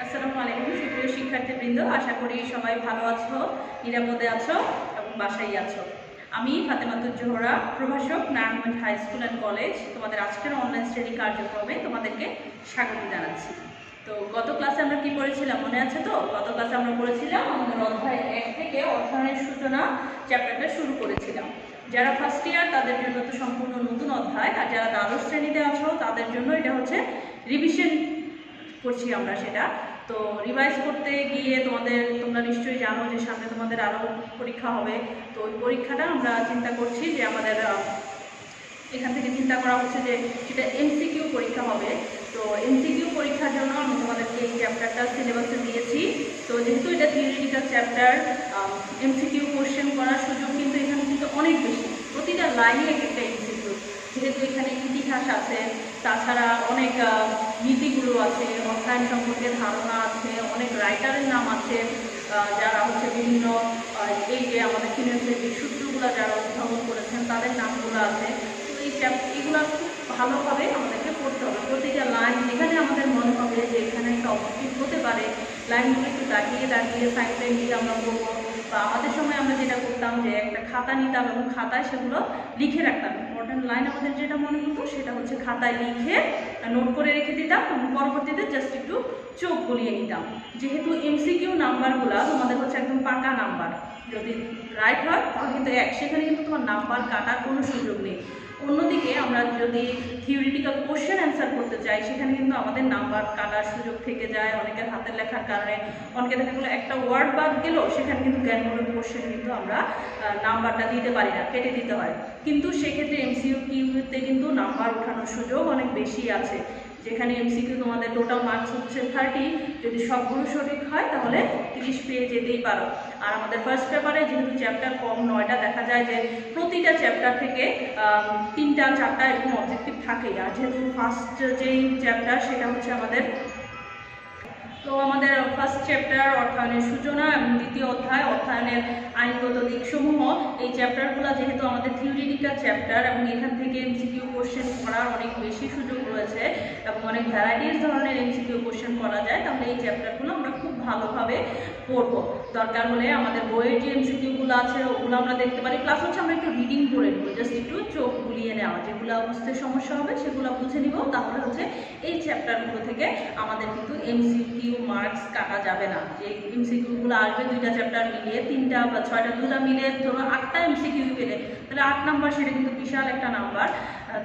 আসসালামু আলাইকুম সুপ্রিয় শিক্ষার্থীবৃন্দ, আশা করি সবাই ভালো আছো, নিরাপদে আছো এবং বাসায় আছো। আমি ফাতেমাতুজ জোহরা, প্রভাষক, Narayanganj high school and college, তোমাদের আজকের অনলাইন স্টাডি কার্যক্রমে তোমাদেরকে স্বাগত জানাচ্ছি। তো গত ক্লাসে আমরা কি পড়েছিলাম মনে আছে তো? গত ক্লাসে আমরা পড়েছিলাম আমাদের অধ্যায় 1 থেকে অর্থায়নের সূচনা চ্যাপ্টারটা শুরু করেছিলাম। যারা ফার্স্ট ইয়ার তাদের জন্য তো সম্পূর্ণ নতুন অধ্যায়, আর যারা দ্বাদশ শ্রেণীতে আছো তাদের জন্য এটা হচ্ছে রিভিশন করছি আমরা সেটা। তো রিভাইজ করতে গিয়ে তোমরা নিশ্চয়ই জানো যে সামনে তোমাদের আরও পরীক্ষা হবে। তো ওই পরীক্ষাটা আমরা চিন্তা করছি যে আমাদের এখান থেকে চিন্তা করা হচ্ছে যে সেটা এমসিকিউ পরীক্ষা হবে। তো এমসিকিউ পরীক্ষার জন্য আমি তোমাদেরকে এই চ্যাপ্টারটা সিলেবাসে দিয়েছি। তো যেহেতু এটা থিওরিটিক্যাল চ্যাপ্টার, এমসিকিউ কোশ্চেন করার সুযোগ কিন্তু এখানে কিন্তু অনেক বেশি, প্রতিটা লাইনে একটা এমসিকিউ। যেহেতু এখানে ইতিহাস আছে, তাছাড়া অনেক নীতিগুলো আছে, অর্থায়ন সম্পর্কে ধারণা আছে, অনেক রাইটারের নাম আছে যারা হচ্ছে বিভিন্ন এই যে আমাদের ফিনান্সের যে সূত্রগুলো যারা উদ্ভাবন করেছেন তাদের নামগুলো আছে। তো এইগুলো খুব ভালোভাবে আমাদেরকে পড়তে হবে। প্রতিটা লাইন যেখানে আমাদের মনে হবে যে এখানে একটা অবজেক্টিভ হতে পারে, লাইনগুলো একটু দাগিয়ে দাগিয়ে সাইড লাইন দিয়ে আমরা পড়বো। বা আমাদের সময় আমরা যেটা করতাম যে একটা খাতা নিতাম এবং খাতায় সেগুলো লিখে রাখতাম। ইম্পর্টেন্ট লাইন আমাদের যেটা মনে হতো সেটা হচ্ছে খাতায় লিখে নোট করে রেখে দিতাম এবং পরবর্তীতে জাস্ট একটু চোখ গলিয়ে নিতাম। যেহেতু এমসিকিউ নাম্বারগুলো তোমাদের হচ্ছে একদম পাকা নাম্বার, যদি রাইট হয় তাহলে কিন্তু সেখানে কিন্তু তোমার নাম্বার কাটার কোনো সুযোগ নেই। অন্যদিকে আমরা যদি থিওরিটিক্যাল কোশ্চেন অ্যান্সার করতে চাই সেখানে কিন্তু আমাদের নাম্বার কাটার সুযোগ থেকে যায়। অনেকের হাতের লেখার কারণে অনেকে দেখা গেলো একটা ওয়ার্ড বাদ গেল, সেখানে কিন্তু জ্ঞানমূলক কোশ্চেন কিন্তু আমরা নাম্বারটা দিতে পারি না, কেটে দিতে হয়। কিন্তু সেক্ষেত্রে এমসিকিউতে কিন্তু নাম্বার ওঠানোর সুযোগ অনেক বেশি আছে। যেখানে এমসিকিউ তোমাদের টোটাল মার্কস হচ্ছে 30, যদি সবগুলো সঠিক হয় তাহলে 30 পেয়ে যেতেই পারো। আর আমাদের ফার্স্ট পেপারে যেহেতু চ্যাপ্টার কম 9টা, দেখা যায় যে প্রতিটা চ্যাপ্টার থেকে 3টা 4টা এরকম অবজেক্টিভ থাকেই। আর যেহেতু ফার্স্ট যেই চ্যাপ্টার সেটা হচ্ছে আমাদের ফার্স্ট চ্যাপ্টার অর্থায়নের সূচনা এবং দ্বিতীয় অধ্যায় অর্থায়নের আইনগত দিকসমূহ, এই চ্যাপ্টারগুলো যেহেতু আমাদের থিওরিটিক্যাল চ্যাপ্টার এবং এখান থেকে এমসিকিউ কোশ্চেন করার অনেক বেশি সুযোগ রয়েছে এবং অনেক ভ্যারাইটিস ধরনের এমসিকিউ কোশ্চেন করা যায়, তাহলে এই চ্যাপ্টারগুলো আমরা খুব ভালোভাবে পড়বো। দরকার হলে আমাদের বইয়ের যে এমসিকিউগুলো আছে ওগুলো আমরা দেখতে পারি, প্লাস হচ্ছে আমরা একটু রিডিং করে নেবো, জাস্ট একটু চোখ বুলিয়ে নেওয়া, যেগুলো বুঝতে সমস্যা হবে সেগুলো বুঝে নিব। তাহলে হচ্ছে এই চ্যাপ্টারগুলো থেকে আমাদের কিন্তু এমসিকিউ মার্কস কাটা যাবে না। যে এমসিকিউগুলো আসবে 2টা চ্যাপ্টার মিলিয়ে, 3টা বা 6টা, 2টা মিলিয়ে ধরো 8টা এমসিকিউ পেলে তাহলে 8 নাম্বার, সেটা কিন্তু বিশাল একটা নাম্বার।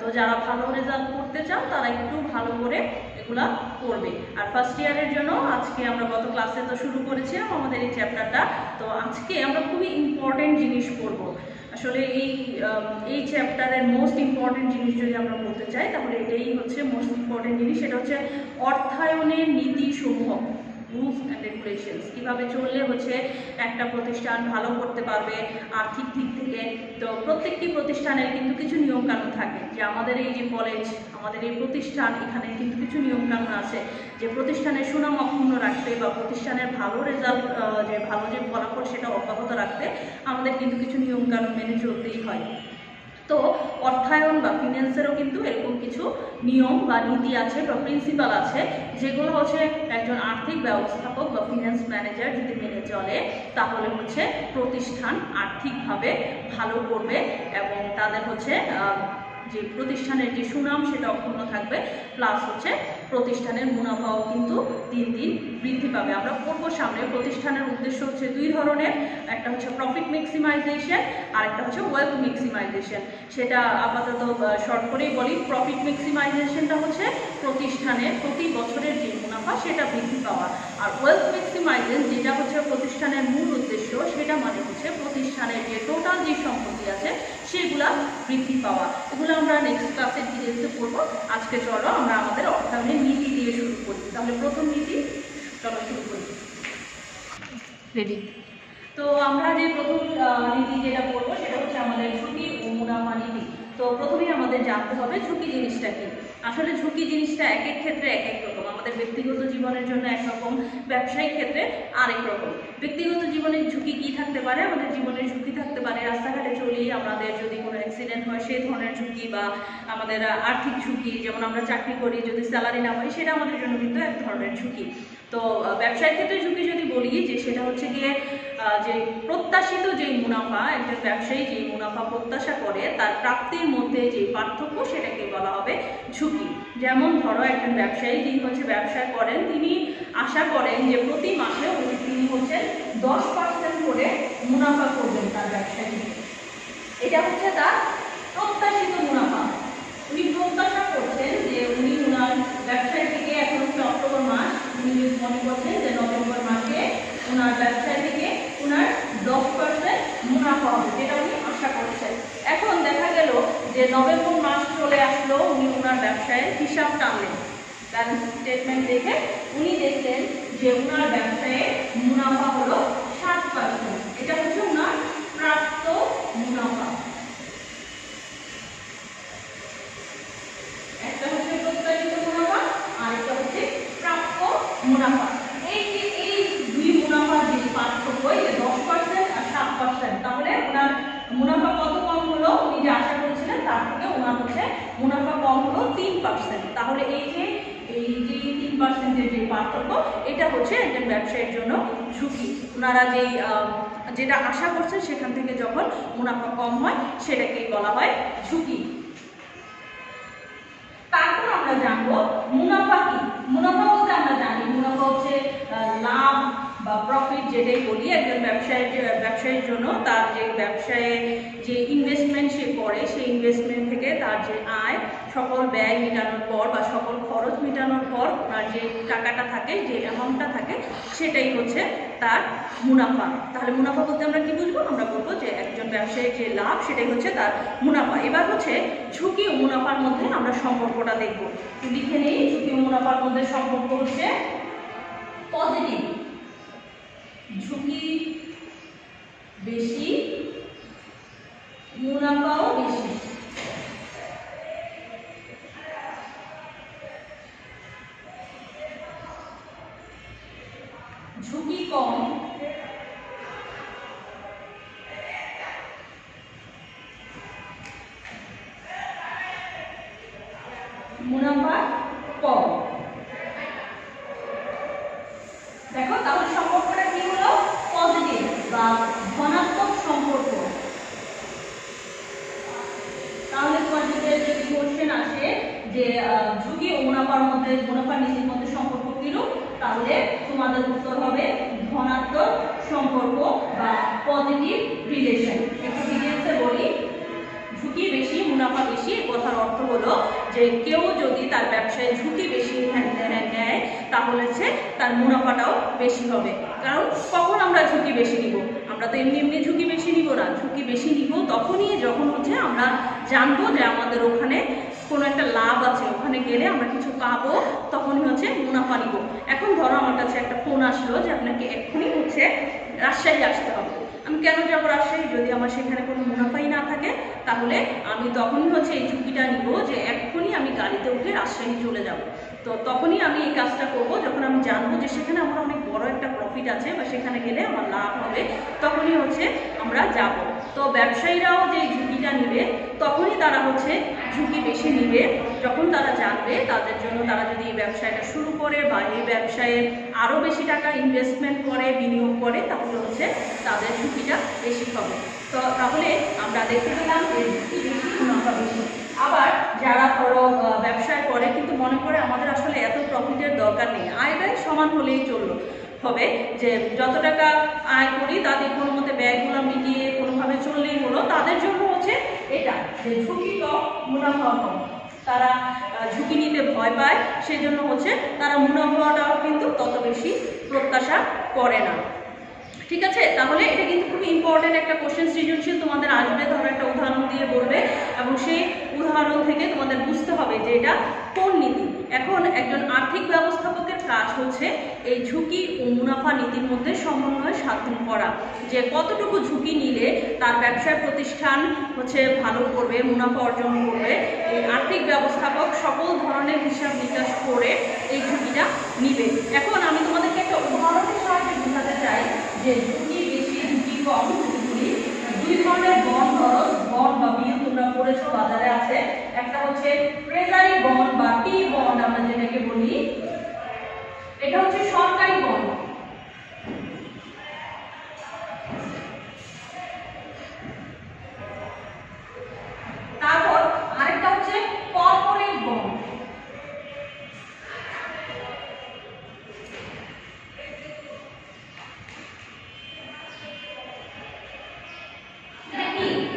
তো যারা ভালো রেজাল্ট করতে চাও তারা একটু ভালো করে এগুলা করবে। আর ফার্স্ট ইয়ারের জন্য আজকে আমরা গত ক্লাসে তো শুরু করেছিলাম আমাদের এই চ্যাপ্টারটা। তো আজকে আমরা খুবই ইম্পর্টেন্ট জিনিস পড়বো। আসলে এই চ্যাপ্টারের মোস্ট ইম্পর্টেন্ট জিনিস যদি আমরা বলতে চাই তাহলে এটাই হচ্ছে মোস্ট ইম্পর্টেন্ট জিনিস, সেটা হচ্ছে অর্থায়নের নীতিসমূহ, রুলস অ্যান্ড রেগুলেশনস। কীভাবে চললে হচ্ছে একটা প্রতিষ্ঠান ভালো করতে পারবে আর্থিক দিক থেকে। তো প্রত্যেকটি প্রতিষ্ঠানের কিন্তু কিছু নিয়মকানুন থাকে, যে আমাদের এই যে কলেজ, আমাদের এই প্রতিষ্ঠান, এখানে কিন্তু কিছু নিয়মকানুন আছে যে প্রতিষ্ঠানের সুনাম অক্ষুণ্ণ রাখতে বা প্রতিষ্ঠানের ভালো রেজাল্ট, যে ভালো যে ফলাফল সেটা অব্যাহত রাখতে আমাদের কিন্তু কিছু নিয়মকানুন মেনে চলতেই হয়। তো অর্থায়ন বা ফিন্যান্সেরও কিন্তু এরকম কিছু নিয়ম বা নীতি আছে বা প্রিন্সিপাল আছে, যেগুলো হচ্ছে একজন আর্থিক ব্যবস্থাপক বা ফিন্যান্স ম্যানেজার যদি মেনে চলে তাহলে হচ্ছে প্রতিষ্ঠান আর্থিকভাবে ভালো করবে এবং তাদের হচ্ছে যে প্রতিষ্ঠানের যে সুনাম সেটা অক্ষুণ্ণ থাকবে, প্লাস হচ্ছে প্রতিষ্ঠানের মুনাফাও কিন্তু দিন দিন বৃদ্ধি পাবে। আমরা পড়বো সামনে। প্রতিষ্ঠানের উদ্দেশ্য হচ্ছে 2 ধরনের, একটা হচ্ছে প্রফিট ম্যাক্সিমাইজেশন আর একটা হচ্ছে ওয়েলথ ম্যাক্সিমাইজেশন। সেটা আপাতত শর্ট করেই বলি। প্রফিট ম্যাক্সিমাইজেশনটা হচ্ছে প্রতিষ্ঠানের প্রতি বছরের যে মুনাফা সেটা বৃদ্ধি পাওয়া, আর ওয়েলথ ম্যাক্সিমাইজেশন যেটা হচ্ছে প্রতিষ্ঠানের মূল উদ্দেশ্য, সেটা মানে হচ্ছে প্রতিষ্ঠানের যে টোটাল যে সম্পত্তি আছে সেগুলা বৃদ্ধি পাওয়া। এগুলো আমরা নেক্সট ক্লাসে ডিটেলসে পড়বো। আজকে চলো আমরা আমাদের অর্থায়নের নীতি দিয়ে শুরু করি। তাহলে প্রথম নীতি, চলো শুরু করি। রেডি? তো আমরা যে প্রথম নীতি যেটা পড়বো সেটা হচ্ছে আমাদের ঝুঁকি ও মুনাফা নীতি। তো প্রথমেই আমাদের জানতে হবে ঝুঁকি জিনিসটা কি। আসলে ঝুঁকি জিনিসটা এক এক ক্ষেত্রে এক এক রকম। আমাদের ব্যক্তিগত জীবনের জন্য একরকম, ব্যবসায়িক ক্ষেত্রে আরেক রকম। ব্যক্তিগত জীবনের ঝুঁকি কি থাকতে পারে? আমাদের জীবনের ঝুঁকি থাকতে পারে রাস্তাঘাটে চলি আমাদের যদি কোনো অ্যাক্সিডেন্ট হয় সেই ধরনের ঝুঁকি, বা আমাদের আর্থিক ঝুঁকি, যেমন আমরা চাকরি করি যদি স্যালারি না হয় সেটা আমাদের জন্য কিন্তু এক ধরনের ঝুঁকি। তো ব্যবসায়ের ক্ষেত্রে ঝুঁকি যদি বলি যে সেটা হচ্ছে গিয়ে যে প্রত্যাশিত যে মুনাফা, একজন ব্যবসায়ী যে মুনাফা প্রত্যাশা করে তার প্রাপ্তির মধ্যে যে পার্থক্য সেটাকে বলা হবে ঝুঁকি। যেমন ধরো একজন ব্যবসায়ী যিনি হচ্ছে ব্যবসা করেন, তিনি আশা করেন যে প্রতি মাসে তিনি হচ্ছে 10% করে মুনাফা করবেন তার ব্যবসায়। এটা হচ্ছে তার প্রত্যাশিত মুনাফা। উনি প্রত্যাশা করছেন যে উনি ওনার ব্যবসায় থেকে, এখন হচ্ছে অক্টোবর মাস, উনি মনে করছেন যে নভেম্বর মাসে ওনার ব্যবসায় থেকে ওনার 10% মুনাফা হবে, যেটা উনি আশা করছেন। এখন দেখা গেল যে নভেম্বর মাস চলে আসলো, উনি ওনার ব্যবসায় হিসাব টানলেন, ব্যালেন্স স্টেটমেন্ট দেখে উনি দেখলেন যে ওনার ব্যবসায়ে মুনাফা হলো 7%। এটা হচ্ছে ওনার প্রাপ্ত মুনাফা। একটা হচ্ছে প্রত্যাশিত মুনাফা আর একটা হচ্ছে প্রাপ্য মুনাফা। এই দুই মুনাফার যে পার্থক্য, এই 10% আর 7%, তাহলে ওনার মুনাফা কত কম হলো? উনি যে আশা করেছিলেন তার থেকে ওনার হচ্ছে মুনাফা কম হলো 3%। তাহলে এই যে 3%-এর যে পার্থক্য, এটা হচ্ছে একজন ব্যবসায়ীর জন্য ঝুঁকি। ওনারা যেটা আশা করছেন সেখান থেকে যখন মুনাফা কম হয় সেটাকেই বলা হয় ঝুঁকি। তারপর আমরা জানবো মুনাফা কি। মুনাফা বলতে আমরা জানি মুনাফা হচ্ছে লাভ বা প্রফিট, যেটাই বলি একজন ব্যবসায়ীর জন্য তার যে ব্যবসায়ে যে ইনভেস্টমেন্ট সে করে সেই ইনভেস্টমেন্ট থেকে তার যে আয়, সকল ব্যয় মেটানোর পর বা সকল খরচ মেটানোর পর তার যে টাকাটা থাকে, যে অ্যামাউন্টটা থাকে, সেটাই হচ্ছে তার মুনাফা। তাহলে মুনাফা বলতে আমরা কি বুঝবো? আমরা বলবো যে একজন ব্যবসায়ীর যে লাভ সেটাই হচ্ছে তার মুনাফা। এবার হচ্ছে ঝুঁকি ও মুনাফার মধ্যে আমরা সম্পর্কটা দেখব। লিখে নেই, ঝুঁকি ও মুনাফার মধ্যে সম্পর্ক হচ্ছে পজিটিভ। ঝুঁকি বেশি, মুনাফাও বেশি। ঝুঁকি কম, মুনাফা কম। দেখো তাহলে সম্পর্কটা কি হলো? পজিটিভ বা ধনাত্মক সম্পর্ক। তাহলে তোমাদের যদি কোশ্চেন আসে যে ঝুঁকি ও মুনাফার মধ্যে, মুনাফা নীতির মধ্যে সম্পর্ক কিরূপ, তাহলে তোমাদের উত্তর হবে ধনাত্মক সম্পর্ক বা পজিটিভ রিলেশন। একটু ডিটেইলসে বলি। ঝুঁকি বেশি, মুনাফা বেশি, কথার অর্থ হলো যে কেউ যদি তার ব্যবসায় ঝুঁকি বেশি নেয় তাহলে তার মুনাফাটাও বেশি হবে। কারণ কখন আমরা ঝুঁকি বেশি নিব? আমরা তো এমনি ঝুঁকি বেশি নিব না। ঝুঁকি বেশি নিব তখনই যখন আমরা জানবো যে আমাদের ওখানে কোনো একটা লাভ আছে, ওখানে গেলে আমরা কিছু পাবো, তখনই মুনাফা নিব। এখন ধরো আমার কাছে একটা ফোন আসলো যে আপনাকে এক্ষুনি রাজশাহী আসতে হবে। আমি কেন যাবো রাজশাহী? যদি আমার সেখানে কোনো মুনাফাই না থাকে, তাহলে আমি তখনই এই ঝুঁকিটা নিব যে এক্ষুনি আমি গাড়িতে উঠে রাজশাহী চলে যাব। তো তখনই আমি এই কাজটা করব যখন আমি জানবো যে সেখানে আমার অনেক বড় একটা প্রফিট আছে বা সেখানে গেলে আমার লাভ হবে, তখনই আমরা যাব। তো ব্যবসায়ীরাও যে ঝুঁকিটা নেবে তখনই তারা ঝুঁকি বেশি নেবে যখন তারা জানবে তাদের জন্য, তারা যদি এই ব্যবসাটা শুরু করে বা এই ব্যবসায়ে আরও বেশি টাকা ইনভেস্টমেন্ট করে, বিনিয়োগ করে, তাহলে তাদের ঝুঁকিটা বেশি হবে। তো তাহলে আমরা দেখতে পেলাম যে ঝুঁকি বেশি, মুনাফা বেশি। আবার যারা ধরো ব্যবসায় করে কিন্তু মনে করে আমাদের আসলে এত প্রফিটের দরকার নেই, আয় ব্যয় সমান হলেই হবে, যে যত টাকা আয় করি তাদের কোনো মতে ব্যয়গুলো মিটিয়ে কোনোভাবে চললেই হলো, তাদের জন্য এটা যে ঝুঁকি কম, মুনাফা কম। তারা ঝুঁকি নিতে ভয় পায়, সেজন্য তারা মুনাফাটাও কিন্তু তত বেশি প্রত্যাশা করে না। ঠিক আছে, তাহলে এটা কিন্তু খুব ইম্পর্টেন্ট একটা কোশ্চেন, সৃজনশীল তোমাদের আসবে, ধরো একটা উদাহরণ দিয়ে বলবে এবং সেই উদাহরণ থেকে তোমাদের বুঝতে হবে যে এটা কোন নীতি। এখন একজন আর্থিক ব্যবস্থাপকের কাজ হচ্ছে এই ঝুঁকি ও মুনাফা নীতির মধ্যে সমন্বয় সাধন করা, যে কতটুকু ঝুঁকি নিলে তার ব্যবসায় প্রতিষ্ঠান হচ্ছে ভালো করবে, মুনাফা অর্জন করবে। এই আর্থিক ব্যবস্থাপক সকল ধরনের হিসাব নিকাশ করে এই ঝুঁকিটা নিবে। এখন আমি তোমাদেরকে একটা উদাহরণের সাহায্যে বোঝাতে চাই যে ঝুঁকি বেশি ঝুঁকি কম ঝুঁকিগুলি। দুই ধরনের বন্ড, ধরো বন্ড বা বিল তোমরা পড়েছো বাজারে আছে, একটা হচ্ছে ট্রেজারি বন্ড বা টি বন্ড আমরা যেটাকে বলি, এটা হচ্ছে সরকারি বন্ড। তারপর আরেকটা হচ্ছে কর্পোরেট বন্ড।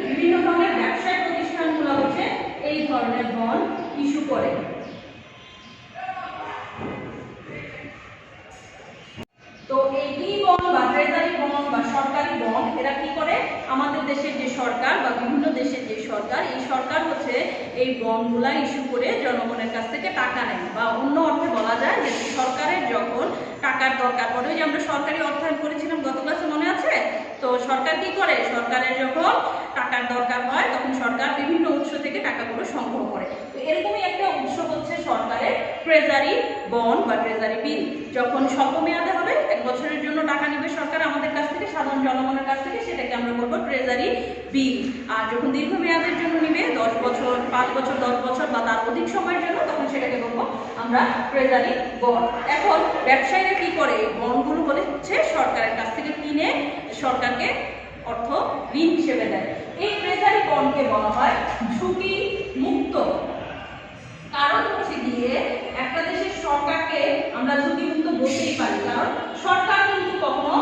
বিভিন্ন ধরনের ব্যবসায়িক প্রতিষ্ঠানগুলো হচ্ছে এই ধরনের বন্ড ইস্যু করে। তো এই টি বন্ড বা ট্রেজারি বন্ড বা সরকারি বন্ড এরা কি করে, আমাদের দেশের যে সরকার বা বিভিন্ন দেশের যে সরকার, এই সরকার হচ্ছে এই বন্ডগুলা ইস্যু করে জনগণের কাছ থেকে টাকা নেয়, বা অন্য অর্থে বলা যায় যে সরকারের যখন টাকার দরকার পড়ে, ওই যে আমরা সরকারি অর্থায়ন করেছিলাম গত ক্লাসে মনে আছে, তো সরকার কি করে, সরকারের যখন টাকার দরকার হয় তখন সরকার বিভিন্ন উৎস থেকে টাকাগুলো সংগ্রহ করে। তো এরকমই একটা উৎস হচ্ছে সরকারের ট্রেজারি বন্ড বা ট্রেজারি বিল। যখন স্বল্প মেয়াদে হবে, 1 বছরের জন্য টাকা নেবে সরকার আমাদের কাছ থেকে, সাধারণ জনগণের কাছ থেকে, সেটাকে আমরা বলবো ট্রেজারি বিল। আর যখন দীর্ঘমেয়াদের জন্য নিবে 10 বছর, 5 বছর, 10 বছর বা তার অধিক সময়ের জন্য, তখন সেটাকে বলবো আমরা ট্রেজারি বন্ড। এখন ব্যবসায়ীরা কি করে, বন্ডগুলো হচ্ছে সরকারের কাছ থেকে কিনে সরকারকে অর্থ ঋণ হিসেবে দেয়। এই ট্রেজারি বন্ডকে বলা হয় ঝুঁকি মুক্ত। কারণ হচ্ছে গিয়ে একটা দেশের সরকারকে আমরা ঝুঁকি মুক্ত বলতেই পারি, কারণ সরকার কিন্তু কখনো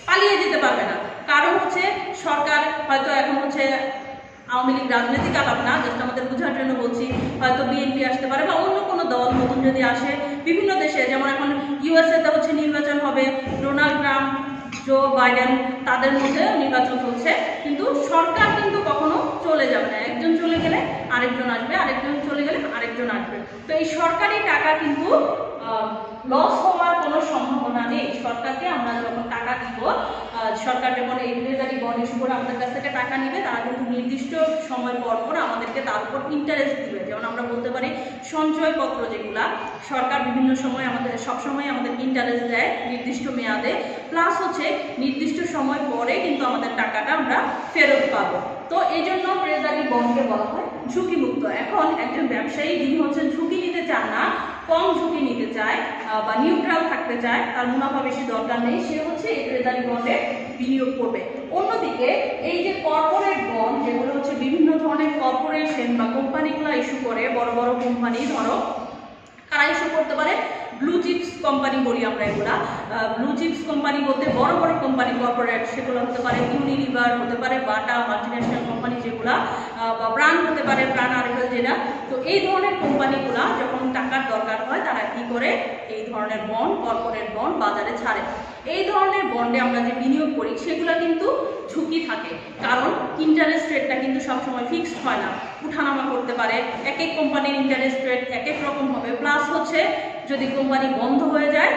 পালিয়ে যেতে পারবে না। কারণ হচ্ছে সরকার হয়তো এখন হচ্ছে আওয়ামী লীগ রাজনৈতিক আলাপ না, জাস্ট আমাদের বোঝার জন্য বলছি, হয়তো বিএনপি আসতে পারে বা অন্য কোনো দল নতুন যদি আসে। বিভিন্ন দেশে যেমন এখন ইউএসএতে হচ্ছে নির্বাচন হবে, ডোনাল্ড ট্রাম্প, জো বাইডেন, তাদের মধ্যে নির্বাচন চলছে, কিন্তু সরকার কিন্তু কখনো চলে যাবে না। একজন চলে গেলে আরেকজন আসবে, আরেকজন চলে গেলে আরেকজন আসবে। তো এই সরকারি টাকা কিন্তু লস হওয়ার কোনো সম্ভাবনা নেই। সরকারকে আমরা যখন টাকা দিব, সরকার যখন এই ট্রেজারি বন্ড ইস্যু করে আমাদের কাছ থেকে টাকা নেবে, তারা কিন্তু নির্দিষ্ট সময় পর পর আমাদেরকে তার উপর ইন্টারেস্ট দিবে। যেমন আমরা বলতে পারি সঞ্চয়পত্র, যেগুলা সরকার বিভিন্ন সময় আমাদের, সবসময় আমাদের ইন্টারেস্ট দেয় নির্দিষ্ট মেয়াদে, প্লাস হচ্ছে নির্দিষ্ট সময় পরে কিন্তু আমাদের টাকাটা আমরা ফেরত পাবো। তো এই জন্য ট্রেজারি বন্ডকে বলা হয় ঝুঁকিমুক্ত। এখন একজন ব্যবসায়ী যিনি হচ্ছেন ঝুঁকি নিতে চান না, কম ঝুঁকি নিতে চায় বা নিউট্রাল থাকতে চায়, তার মুনাফা বেশি দরকার নেই, সে হচ্ছে এই ট্রেজারি বন্ডে বিনিয়োগ করবে। অন্যদিকে এই যে কর্পোরেট বন্ড, যেগুলো হচ্ছে বিভিন্ন ধরনের কর্পোরেশন বা কোম্পানিগুলো ইস্যু করে, বড় বড় কোম্পানি, ধরো কারা ইস্যু করতে পারে, ব্লু চিপস কোম্পানি বলি আমরা এগুলা। ব্লু চিপস কোম্পানি বলতে বড় বড় কোম্পানি কর্পোরেট, সেগুলো হতে পারে ইউনিলিভার, হতে পারে বাটা, মাল্টিন্যাশনাল কোম্পানি যেগুলা, বা প্রাণ হতে পারে, প্রাণ আরএফএল যেটা। তো এই ধরনের কোম্পানিগুলা যখন টাকার দরকার হয়, তারা কি করে, এই ধরনের বন্ড, কর্পোরেট বন্ড বাজারে ছাড়ে। এই ধরনের বন্ডে আমরা যে বিনিয়োগ করি সেগুলো কিন্তু ঝুঁকি থাকে, কারণ ইন্টারেস্ট রেটটা কিন্তু সবসময় ফিক্সড হয় না, উঠানামা করতে পারে। এক এক কোম্পানির ইন্টারেস্ট রেট এক এক রকম হবে। প্লাস হচ্ছে যদি কোম্পানি বন্ধ হয়ে যায়,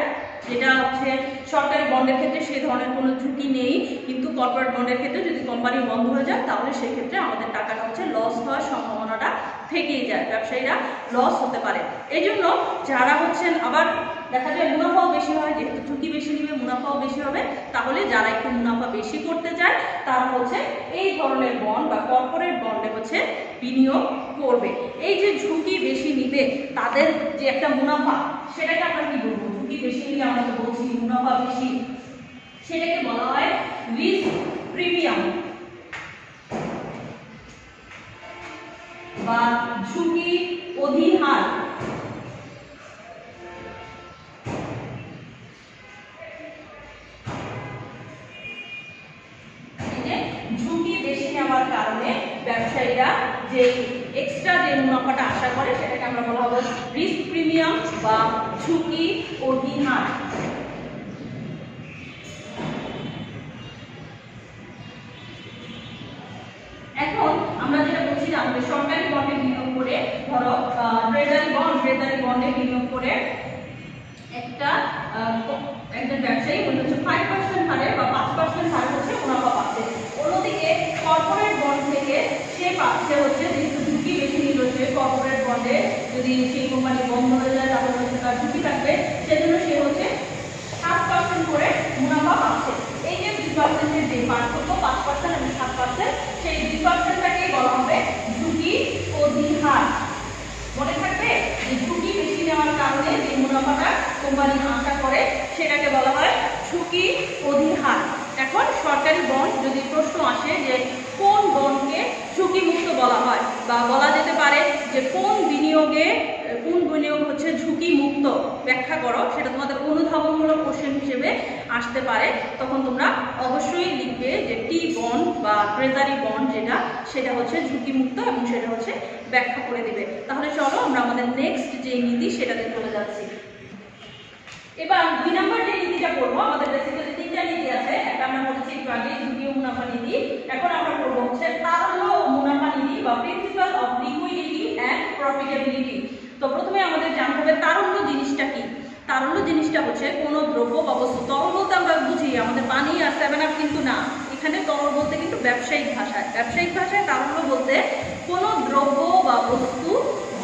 যেটা হচ্ছে সরকারি বন্ডের ক্ষেত্রে সেই ধরনের কোনো ঝুঁকি নেই, কিন্তু কর্পোরেট বন্ডের ক্ষেত্রে যদি কোম্পানি বন্ধ হয়ে যায়, তাহলে সেক্ষেত্রে আমাদের টাকাটা হচ্ছে লস হওয়ার সম্ভাবনাটা থেকেই যায়, ব্যবসায়ীরা লস হতে পারে। এই জন্য যারা হচ্ছেন, আবার দেখা যায় মুনাফাও বেশি হয়, যেহেতু ঝুঁকি বেশি নিবে মুনাফাও বেশি হবে, তাহলে যারা একটু মুনাফা বেশি করতে চায় তারা হচ্ছে এই ধরনের বন্ড বা কর্পোরেট বন্ডে হচ্ছে বিনিয়োগ করবে। এই যে ঝুঁকি বেশি নিবে তাদের যে একটা মুনাফা, সেটাকে আমরা কি বলবো, ঝুঁকি বেশি নিলে আমরা তো বলছি মুনাফা বেশি, সেটাকে বলা হয় রিস্ক প্রিমিয়াম বা ঝুঁকি অধিহার। ঝুঁকি বেশি নেওয়ার কারণে ব্যবসায়ীরা যে এক্সট্রা যে মুনাফাটা আশা করে, সেটাকে আমরা বলা হবে রিস্ক প্রিমিয়াম বা ঝুঁকি অধিহার। করে একজন ব্যবসায়ী উনি হচ্ছে 5% হারে বা 5% হারে হচ্ছে মুনাফা পাচ্ছে। অন্যদিকে কর্পোরেট বন্ড থেকে সে পাচ্ছে হচ্ছে যেহেতু ঝুঁকি বেশি নিল, সে কর্পোরেট বন্ডে যদি সেই কোম্পানি বন্ধ হয়ে যায় তাহলে হচ্ছে তার ঝুঁকি থাকবে, সেজন্য সে হচ্ছে 7% করে মুনাফা পাচ্ছে। এই যে 2%-এর যে পার্থক্য 5% এবং 7%, সেই 2%টাকেই বলা হবে ঝুঁকি অধিহার। মনে থাকবে যে ঝুঁকি বেশি নেওয়ার কারণে যে মুনাফাটা কোম্পানি আশা করে সেটাকে বলা হয় ঝুঁকি অধিহার। এখন সরকারি বন্ড যদি প্রশ্ন আসে যে কোন বন্ডকে ঝুঁকি মুক্ত বলা হয়, বা বলা যেতে পারে যে কোন বিনিয়োগ হচ্ছে ঝুঁকি মুক্ত, ব্যাখ্যা করো, সেটা তোমাদের অনুধাবনমূলক কোশ্চেন হিসেবে আসতে পারে। তখন তোমরা অবশ্যই লিখবে যে টি বন্ড বা ট্রেজারি বন্ড যেটা, সেটা হচ্ছে ঝুঁকি মুক্ত এবং সেটা হচ্ছে ব্যাখ্যা করে দিবে। তাহলে চলো আমরা আমাদের নেক্সট যে নীতি সেটাতে চলে যাচ্ছি। এবার 2 নম্বর যে নীতিটা পড়বো, আমাদের বেসিক্যালি 3টা নীতি আছে। একটা আমরা বলেছি একটু আগে ঝুঁকি ও মুনাফা নীতি। এখন আমরা পড়বো হচ্ছে তারল্য ও মুনাফা নীতি বা principal of liquidity and profitability. তো প্রথমে আমাদের জানতে হবে তারল্য জিনিসটা কি। তারল্য জিনিসটা হচ্ছে কোনো দ্রব্য বা বস্তু, তরল বলতে আমরা বুঝি আমাদের পানি আর 7 আপ, কিন্তু না, এখানে তরল বলতে কিন্তু ব্যবসায়িক ভাষায় তারল্য বলতে কোনো দ্রব্য বা বস্তু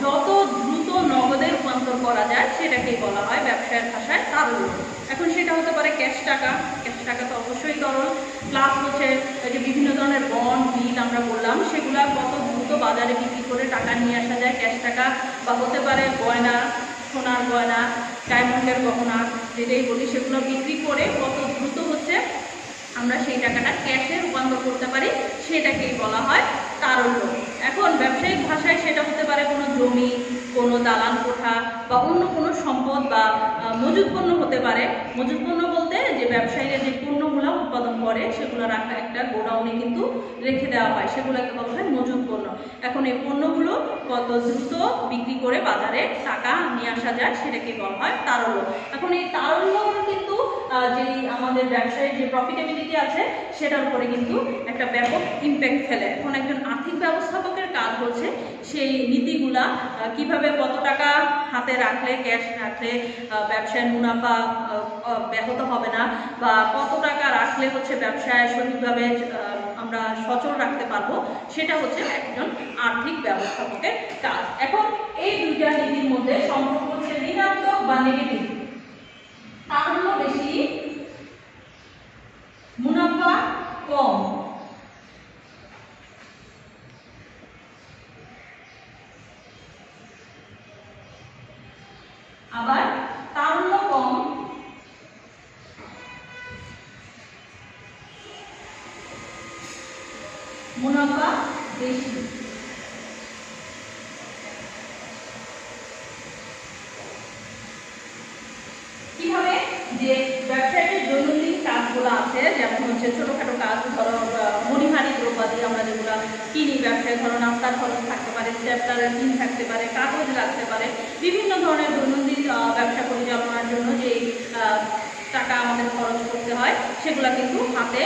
যত দ্রুত নগদে রূপান্তর করা যায় সেটাকেই বলা হয় ব্যবসায়ের ভাষায় তারল্য। এখন সেটা হতে পারে ক্যাশ টাকা তো অবশ্যই তরল, প্লাস হচ্ছে যে বিভিন্ন ধরনের বন্ড বিল আমরা বললাম, সেগুলা কত দ্রুত বাজারে বিক্রি করে টাকা নিয়ে আসা যায় ক্যাশ টাকা, বা হতে পারে গয়না, সোনার গয়না, ডায়মন্ডের গহনা যেটাই বলি, সেগুলো বিক্রি করে কত দ্রুত হচ্ছে আমরা সেই টাকাটা ক্যাশে রূপান্তর করতে পারি, সেটাকেই বলা হয় তারল্য। এখন ব্যবসায়িক ভাষায় সেটা হতে পারে কোনো জমি, কোনো দালান কোঠা বা অন্য কোনো সম্পদ বা মজুত পণ্য হতে পারে। মজুত পণ্য বলতে যে ব্যবসায়ীরা যে পণ্যগুলো উৎপাদন করে সেগুলো রাখা একটা গোডাউনে কিন্তু রেখে দেওয়া হয়, সেগুলোকে বলা হয় মজুত পণ্য। এখন এই পণ্যগুলো কত দ্রুত বিক্রি করে বাজারে টাকা নিয়ে আসা যায় সেটাকে বলা হয় তারল্য। এখন এই তারল্য কিন্তু যে আমাদের ব্যবসায়ের যে প্রফিটেবিলিটি আছে সেটার উপরে কিন্তু একটা ব্যাপক ইম্প্যাক্ট ফেলে। এখন একজন আর্থিক ব্যবস্থাপকের কাজ হচ্ছে সেই নীতিগুলা কিভাবে কত টাকা হাতে রাখলে, ক্যাশ রাখলে ব্যবসায় মুনাফা ব্যাহত হবে না, বা কত টাকা রাখলে হচ্ছে ব্যবসায় সঠিকভাবে আমরা সচল রাখতে পারবো, সেটা হচ্ছে একজন আর্থিক ব্যবস্থাপকের কাজ। এখন এই দুইটা নীতির মধ্যে সম্পর্ক হচ্ছে ঋণাত্মক বা নেগেটিভ। তারল্য বেশি, মুনাফা কম। আবার তারল্য কম, মুনাফা বেশি। কিভাবে? যে ব্যবসায়ের দৈনন্দিন কাজগুলো আছে, যেমন হচ্ছে ছোটখাটো কাজ, ধরো মণিহারি দ্রব্যাদি আমরা যেগুলো কিনি ব্যবসায়, ধরো নাস্তার খরচ থাকতে পারে, স্টেপলারের পিন থাকতে পারে, কাগজ রাখতে পারে, বিভিন্ন ধরনের দৈনন্দিন ব্যবসা পরিচালনার জন্য যে টাকা আমাদের খরচ করতে হয় সেগুলো কিন্তু হাতে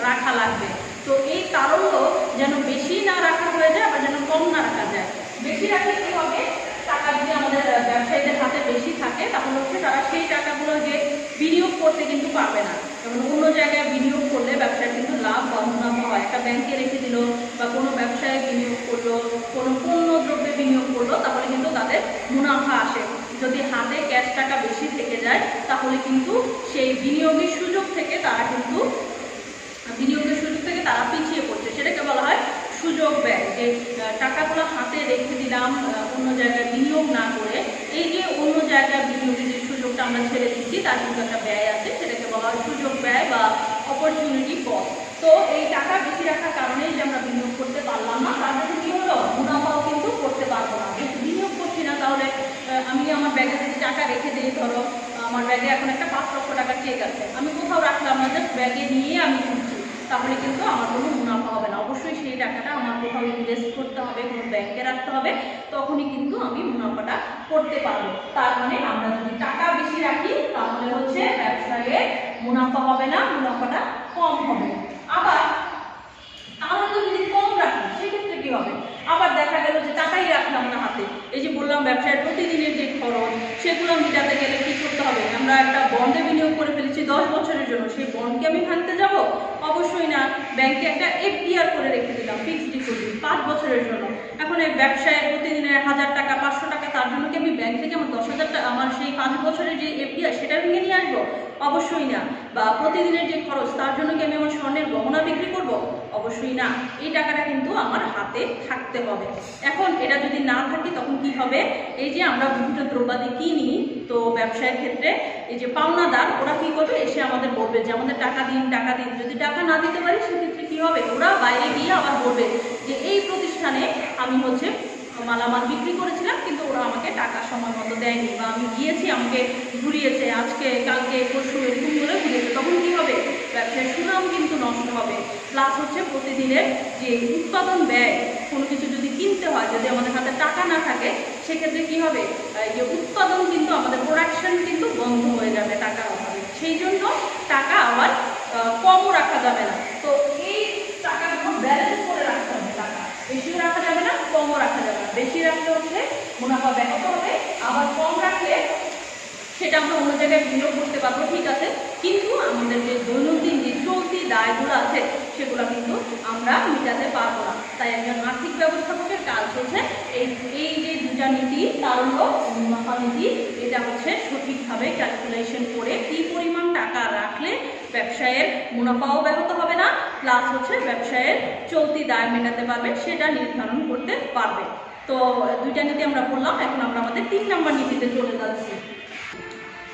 রাখা লাগবে। তো এই তারল্য যেন বেশি না রাখা হয়ে যায়, আবার যেন কম না রাখা যায়। বেশি রাখলে কি হবে, টাকা যদি আমাদের ব্যবসায়ীদের হাতে বেশি থাকে তাহলে হচ্ছে তারা সেই টাকাগুলো যে বিনিয়োগ করতে কিন্তু পারবে না। যেমন অন্য জায়গায় বিনিয়োগ করলে ব্যবসায় কিন্তু লাভ বা মুনাফা হয়। একটা ব্যাংকে রেখে দিল বা কোনো ব্যবসায় বিনিয়োগ করলো, কোনো পণ্য দ্রব্যে বিনিয়োগ করলো, তাহলে কিন্তু তাদের মুনাফা আসে। যদি হাতে ক্যাশ টাকা বেশি থেকে যায় তাহলে কিন্তু সেই বিনিয়োগের সুযোগ থেকে তারা পিছিয়ে পড়ছে, সেটাকে বলা হয় সুযোগ ব্যয়। যে টাকাগুলো হাতে রেখে দিলাম অন্য জায়গায় বিনিয়োগ না করে, এই যে অন্য জায়গায় বিনিয়োগের যে সুযোগটা আমরা ছেড়ে দিচ্ছি তার কিন্তু একটা ব্যয় আছে, সেটাকে বলা হয় সুযোগ ব্যয় বা অপরচুনিটি কস্ট। তো এই টাকা বেশি রাখার কারণে যে আমরা বিনিয়োগ করতে পারলাম না, তার জন্য কি হলো, মুনাফাও কিন্তু করতে পারবো না। যেহেতু বিনিয়োগ করছি না, তাহলে আমি আমার ব্যাগে যদি টাকা রেখে দিই, ধরো আমার ব্যাগে এখন একটা 5 লক্ষ টাকার চেক আছে, আমি কোথাও রাখলাম না, জাস্ট ব্যাগে নিয়ে আমি ঘুরছি, তাহলে কিন্তু আমার কোনো মুনাফা হবে না। অবশ্যই সেই টাকাটা আমার কোথাও ইনভেস্ট করতে হবে, কোনো ব্যাংকে রাখতে হবে, তখনই কিন্তু আমি মুনাফাটা করতে পারবো। তার মানে আমরা যদি টাকা বেশি রাখি তাহলে হচ্ছে ব্যবসায়ে মুনাফা হবে না, মুনাফাটা কম হবে। আবার আমরা যদি কম রাখি সেক্ষেত্রে কি হবে, আবার দেখা গেল গেল যে টাকাই রাখলাম না হাতে। এই যে বললাম ব্যবসায় প্রতিদিনের যে খরচ সেগুলো মেটাতে গেলে কি করতে হবে, আমরা একটা বন্ডে বিনিয়োগ করে ফেলেছি 10 বছরের জন্য, সেই বন্ডকে আমি ভাঙতে যাব? অবশ্যই না। ব্যাংকে একটা এফডিআর করে রেখে দিলাম, ফিক্সড ডিপোজিট 5 বছরের জন্য। এখন এই ব্যবসায় প্রতিদিনের 1000 টাকা 500 টাকা, তার জন্য কি আমি ব্যাংক থেকে আমার 10,000 টাকা আমার সেই 5 বছরের যে এফডিআর সেটা ভেঙে নিয়ে আসবো? অবশ্যই না। বা প্রতিদিনের যে খরচ তার জন্য কি আমি আমার স্বর্ণের গহনা বিক্রি করব? অবশ্যই না। এই টাকাটা কিন্তু আমার হাতে থাকতে হবে। এখন এটা যদি না থাকে তখন কি হবে, এই যে আমরা বিভিন্ন দ্রব্যাদি কিনি, তো ব্যবসায়ের ক্ষেত্রে এই যে পাওনাদার ওরা কি করবে, এসে আমাদের বলবে যে আমাদের টাকা দিন টাকা দিন। যদি টাকা না দিতে পারি সেক্ষেত্রে কি হবে, ওরা বাইরে গিয়ে আবার বলবে যে এই প্রতিষ্ঠানে আমি হচ্ছে মালামাল বিক্রি করেছিলাম কিন্তু ওরা আমাকে টাকা সময় মতো দেয়নি, বা আমি গিয়েছি আমাকে ঘুরিয়েছে, আজকে কালকে পরশু এরকম করে ঘুরিয়েছে। তখন কি হবে, ব্যবসায় সুনাম কিন্তু নষ্ট হবে। প্লাস হচ্ছে প্রতিদিনের যে উৎপাদন ব্যয়, কোনো কিছু যদি কিনতে হয়, যদি আমাদের হাতে টাকা না থাকে সেক্ষেত্রে কি হবে, যে উৎপাদন কিন্তু আমাদের প্রোডাকশন কিন্তু বন্ধ হয়ে যাবে টাকার অভাবে। সেই জন্য টাকা আবার কমও রাখা যাবে না। তো এই টাকাগুলো ব্যালেন্স করে রাখতে হবে। টাকা বেশিও রাখা যাবে না, কমও রাখা যাবে না। বেশি রাখলে হচ্ছে মুনাফা ব্যাহত হবে, আবার কম রাখলে সেটা আমরা অন্য জায়গায় বিনিয়োগ করতে পারবো, ঠিক আছে, কিন্তু আমাদের যে দৈনন্দিন যে চলতি দায়গুলো আছে সেগুলো কিন্তু আমরা মেটাতে পারবো না। তাই একজন আর্থিক ব্যবস্থাপকের কাজ হচ্ছে এই যে দুটা নীতি, তারল্য মুনাফা নীতি, এটা হচ্ছে সঠিকভাবে ক্যালকুলেশন করে কি পরিমাণ টাকা রাখলে ব্যবসায়ের মুনাফাও ব্যাহত হবে না, প্লাস হচ্ছে ব্যবসায়ের চলতি দায় মেটাতে পারবে সেটা নির্ধারণ করতে পারবে। তো দুইটা নীতি আমরা বললাম, এখন আমরা আমাদের 3 নম্বর নীতিতে চলে যাচ্ছি।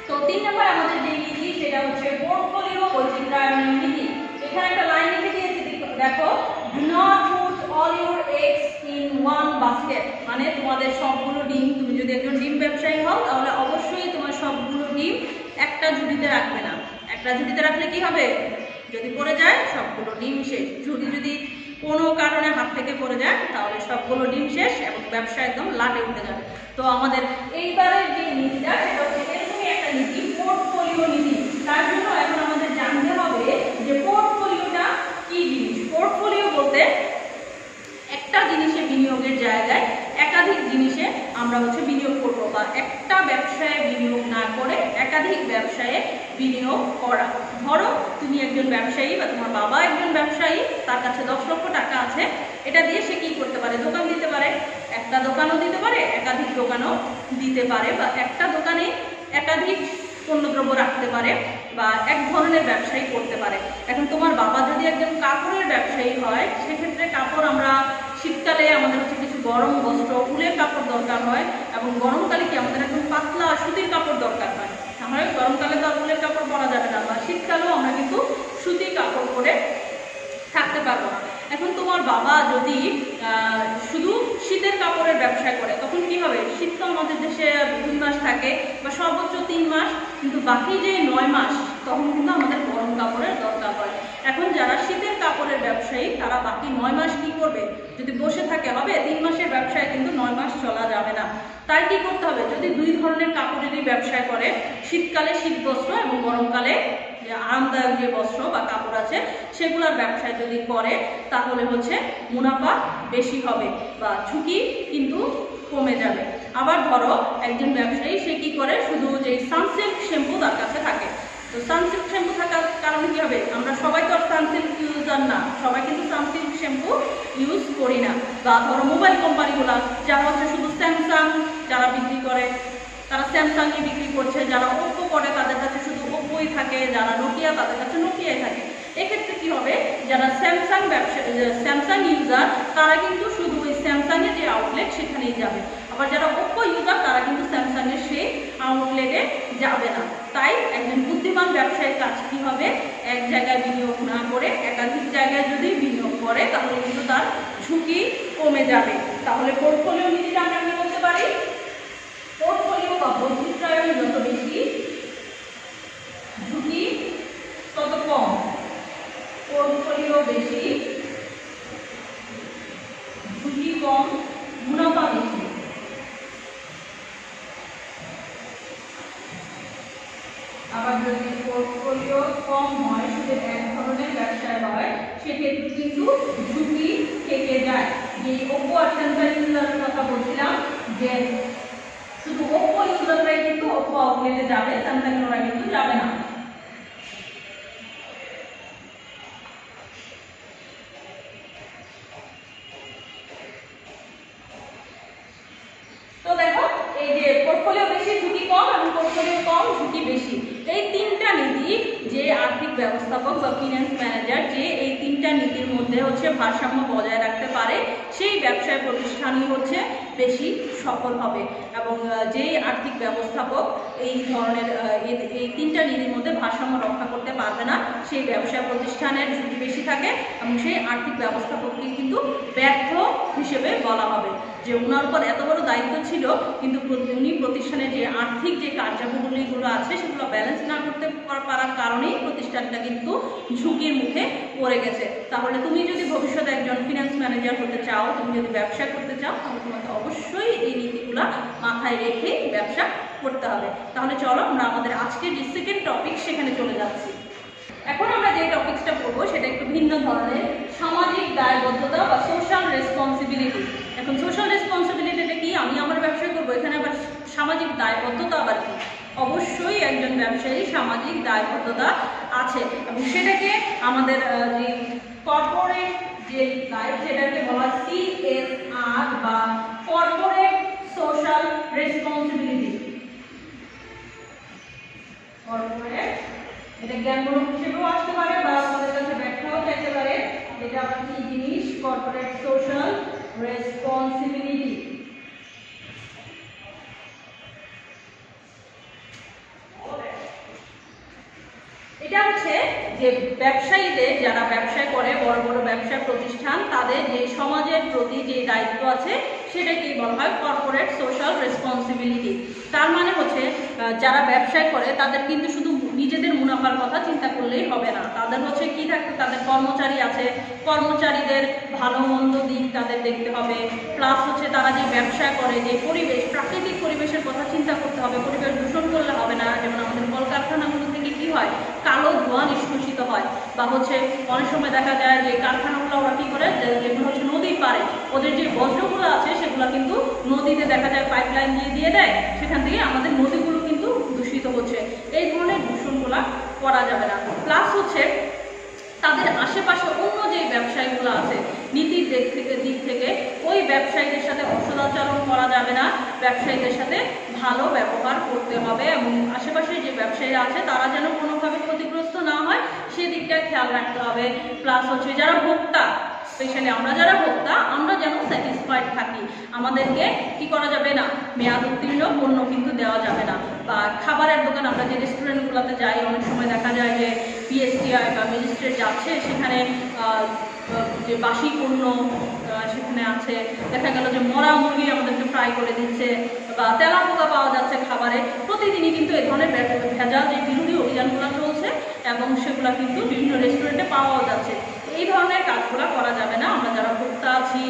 তো 3 নম্বর আমাদের যে নীতি সেটা হচ্ছে পোর্টফোলিও বৈচিত্র্যায়নের নীতি। এখানে একটা লাইন লিখে দিয়েছি, দেখো, do not put all your eggs in one basket. মানে তোমাদের সবগুলো ডিম, তুমি যদি একজন ডিম ব্যবসায়ী হও তাহলে অবশ্যই তোমার সবগুলো ডিম একটা ঝুড়িতে রাখবে না। একটা ঝুড়িতে রাখলে কি হবে, যদি পড়ে যায় সবগুলো ডিম শেষ। ঝুড়ি যদি কোনো কারণে হাত থেকে পড়ে যায় তাহলে সবগুলো ডিম শেষ এবং ব্যবসা একদম লাটে উঠে যাবে। তো আমাদের এইবারের যে নীতিটা সেটা হচ্ছে এরকমই একটা নীতি, পোর্টফোলিও নীতি। তার জন্য এখন আমাদের জানতে হবে যে পোর্টফোলিওটা কি জিনিস। পোর্টফোলিও বলতে একটা জিনিসে বিনিয়োগের জায়গায় একাধিক জিনিসে আমরা হচ্ছে বিনিয়োগ করবো, বা একটা ব্যবসায় বিনিয়োগ না করে একাধিক ব্যবসায়ে বিনিয়োগ করা। ধরো তুমি একজন ব্যবসায়ী বা তোমার বাবা একজন ব্যবসায়ী, তার কাছে 10 লক্ষ টাকা আছে। এটা দিয়ে সে কি করতে পারে, দোকান দিতে পারে, একটা দোকানও দিতে পারে, একাধিক দোকানও দিতে পারে, বা একটা দোকানে একাধিক পণ্যদ্রব্য রাখতে পারে, বা এক ধরনের ব্যবসায়ী করতে পারে। এখন তোমার বাবা যদি একজন কাপড়ের ব্যবসায়ী হয়, সেক্ষেত্রে কাপড় আমরা শীতকালে আমাদের হচ্ছে কিছু গরম বস্ত্র উলের কাপড় দরকার হয়, এবং গরমকালে কি আমাদের একদম পাতলা সুতির কাপড় দরকার হয়। আমরা গরমকালে তো উলের কাপড় পরা যাবে না, বা শীতকালেও আমরা কিন্তু সুতির কাপড় পরে থাকতে পারবো না। এখন তোমার বাবা যদি শুধু শীতের কাপড়ের ব্যবসা করে, তখন কি হবে, শীত তো আমাদের দেশে 2 মাস থাকে বা সর্বোচ্চ 3 মাস, কিন্তু বাকি যে 9 মাস তখন কিন্তু আমাদের গরম কাপড়ের দরকার হয়। এখন যারা শীতের কাপড়ের ব্যবসায়ী তারা বাকি 9 মাস কি করবে, যদি বসে থাকে হবে, 3 মাসের ব্যবসায় কিন্তু 9 মাস চলা যাবে না। তাই কি করতে হবে, যদি 2 ধরনের কাপড়েরই ব্যবসা করে, শীতকালে শীত বস্ত্র এবং গরমকালে যে আরামদায়ক যে বস্ত্র বা কাপড় আছে সেগুলোর ব্যবসায় যদি করে, তাহলে হচ্ছে মুনাফা বেশি হবে বা ঝুঁকি কিন্তু কমে যাবে। আবার ধরো একজন ব্যবসায়ী, সে কি করে, শুধু যে সানসিল্ক শ্যাম্পু তার কাছে থাকে। তো সানসিল্ক শ্যাম্পু থাকার কারণে কি হবে, আমরা সবাই তো আর সানসিল্ক ইউজার না, সবাই কিন্তু সানসিল্ক শ্যাম্পু ইউজ করি না। বা ধরো মোবাইল কোম্পানিগুলো যারা হচ্ছে শুধু স্যামসাং যারা বিক্রি করে, তারা স্যামসাংই বিক্রি করছে, যারা ওপ্পো করে তাদের কাছে শুধু ওপ্পোই থাকে, যারা নোকিয়া তাদের কাছে নোকিয়াই থাকে। এক্ষেত্রে কি হবে, যারা স্যামসাং ইউজার তারা কিন্তু শুধু ওই স্যামসাংয়ের যে আউটলেট সেখানেই যাবে, আবার যারা ওপ্পো ইউজার তারা কিন্তু স্যামসাংয়ের সেই আউটলেটে যাবে না। তাই একজন বুদ্ধিমান ব্যবসায়ীর কাজ কি হবে, এক জায়গায় বিনিয়োগ না করে একাধিক জায়গায় যদি বিনিয়োগ করে তাহলে কিন্তু তার ঝুঁকি কমে যাবে। তাহলে পোর্টফোলিও নীতিটা আমরা কি বলতে পারি, পোর্টফোলিও বা বৈচিত্র্যায়ন যত বেশি ঝুঁকি তত কম। পোর্টফোলিও বেশি ঝুঁকি কম, মুনাফা বেশি। আবার যদি পোর্টফোলিও কম হয়, শুধু এক ধরনের ব্যবসায় হয়, সেক্ষেত্রে কিন্তু ঝুঁকি থেকে যায়। যে ওপো আর স্যামসাং ইউজারের কথা বলছিলাম যে শুধু ওপো ইউজাররাই কিন্তু ওপো আউটলেটে যাবে, স্যামসাং ওরা কিন্তু যাবে না। তো দেখো এই যে পোর্টফোলিও বেশি ঝুঁকি কম এবং পোর্টফোলিও কম ঝুঁকি বেশি, এই তিনটা নীতি যে আর্থিক ব্যবস্থাপক বা ফিন্যান্স ম্যানেজার যে এই তিনটা নীতির মধ্যে হচ্ছে ভারসাম্য বজায় রাখতে পারে সেই ব্যবসায় প্রতিষ্ঠানই হচ্ছে বেশি সফল হবে। এবং যেই আর্থিক ব্যবস্থাপক এই ধরনের এই তিনটা নীতির মধ্যে ভারসাম্য রক্ষা করতে পারবে না সেই ব্যবসা প্রতিষ্ঠানের ঝুঁকি বেশি থাকে এবং সেই আর্থিক ব্যবস্থাপককে কিন্তু ব্যর্থ হিসেবে বলা হবে, যে ওনার উপর এত বড় দায়িত্ব ছিল কিন্তু উনি প্রতিষ্ঠানের যে আর্থিক যে কার্যাবলীগুলো আছে সেগুলো ব্যালেন্স না করতে পারার কারণেই প্রতিষ্ঠানটা কিন্তু ঝুঁকির মুখে পড়ে গেছে। তাহলে তুমি যদি ভবিষ্যতে একজন ফিন্যান্স ম্যানেজার হতে চাও, তুমি যদি ব্যবসা করতে চাও, তাহলে তোমাকে অবশ্যই এই নীতিগুলো মাথায় রেখে ব্যবসা করতে হবে। তাহলে চলো আমরা আমাদের আজকের যে সেকেন্ড টপিক সেখানে চলে যাচ্ছি। এখন আমরা যে টপিকসটা পড়বো সেটা একটু ভিন্ন ধরনের, সামাজিক দায়বদ্ধতা বা সোশ্যাল রেসপন্সিবিলিটি। এখন সোশ্যাল রেসপন্সিবিলিটিটা কি? আমি আমার ব্যবসা করবো, এখানে আবার সামাজিক দায়বদ্ধতা আবার কি? অবশ্যই একজন ব্যবসায়ী সামাজিক দায়বদ্ধতা আছে এবং সেটাকে আমাদের যে কর্পোরেট যে দায় সেটাকে বলা CSR বা কর্পোরেট সোশ্যাল রেসপন্সিবিলিটি। কর্পোরেট এটা জ্ঞানমূলক হিসেবেও আসতে পারে বা আমাদের কাছে ব্যাখ্যাও চাইতে পারে, এটা আবার কি জিনিস? Corporate social responsibility. এটা হচ্ছে যে ব্যবসায়ীদের যারা ব্যবসা করে, বড় বড় ব্যবসা প্রতিষ্ঠান, তাদের যে সমাজের প্রতি যে দায়িত্ব আছে সেটাকেই বলা হয় কর্পোরেট সোশ্যাল রেসপন্সিবিলিটি। তার মানে হচ্ছে যারা ব্যবসায় করে তাদের কিন্তু শুধু নিজেদের মুনাফার কথা চিন্তা করলেই হবে না, তাদের হচ্ছে কি থাকতে, তাদের কর্মচারী আছে, কর্মচারীদের ভালো মন্দ দিক তাদের দেখতে হবে, প্লাস হচ্ছে তারা যে ব্যবসা করে যে পরিবেশ, প্রাকৃতিক পরিবেশের কথা চিন্তা করতে হবে, পরিবেশ দূষণ করলে হবে না। যেমন আমাদের কলকারখানাগুলো থেকে কি হয়, কালো ধোঁয়া নিষ্কাশিত হয়, বা হচ্ছে অনেক সময় দেখা যায় যে কারখানাগুলো ওরা কী করে, যেগুলো হচ্ছে নদীর পাড়ে ওদের যে বজ্রগুলো আছে সেগুলো কিন্তু নদীতে দেখা যায় পাইপলাইন দিয়ে দেয়, সেখান থেকে আমাদের নদীগুলো কিন্তু দূষিত হচ্ছে। এই ধরনের দূষণগুলো করা যাবে না। প্লাস হচ্ছে তাদের আশেপাশে অন্য যে ব্যবসায়ীগুলো আছে নীতির দিক থেকে ওই ব্যবসায়ীদের সাথে অসদাচরণ করা যাবে না, ব্যবসায়ীদের সাথে ভালো ব্যবহার করতে হবে এবং আশেপাশে যে ব্যবসায়ীরা আছে তারা যেন কোনোভাবে ক্ষতিগ্রস্ত না হয় সেদিকটা খেয়াল রাখতে হবে। প্লাস হচ্ছে যারা ভোক্তা, স্পেশালি আমরা যারা ভোক্তা, আমরা যেন স্যাটিসফাইড থাকি, আমাদেরকে কি করা যাবে না, মেয়াদ উত্তীর্ণ পণ্য কিন্তু দেওয়া যাবে না। বা খাবারের দোকান, আমরা যে রেস্টুরেন্টগুলোতে যাই অনেক সময় দেখা যায় যে PSTI বা ম্যাজিস্ট্রেট যাচ্ছে, সেখানে যে বাসি পণ্য সেখানে আছে, দেখা গেল যে মরা মুরগি আমাদেরকে ফ্রাই করে দিচ্ছে বা তেলা পোকা পাওয়া যাচ্ছে খাবারে। প্রতিদিনই কিন্তু এই ধরনের ভেজাল যে বিরোধী অভিযানগুলো চলছে এবং সেগুলো কিন্তু বিভিন্ন রেস্টুরেন্টে পাওয়াও যাচ্ছে। এই ধরনের কাজগুলো করা যাবে না। আমরা যারা ভোক্তা আছি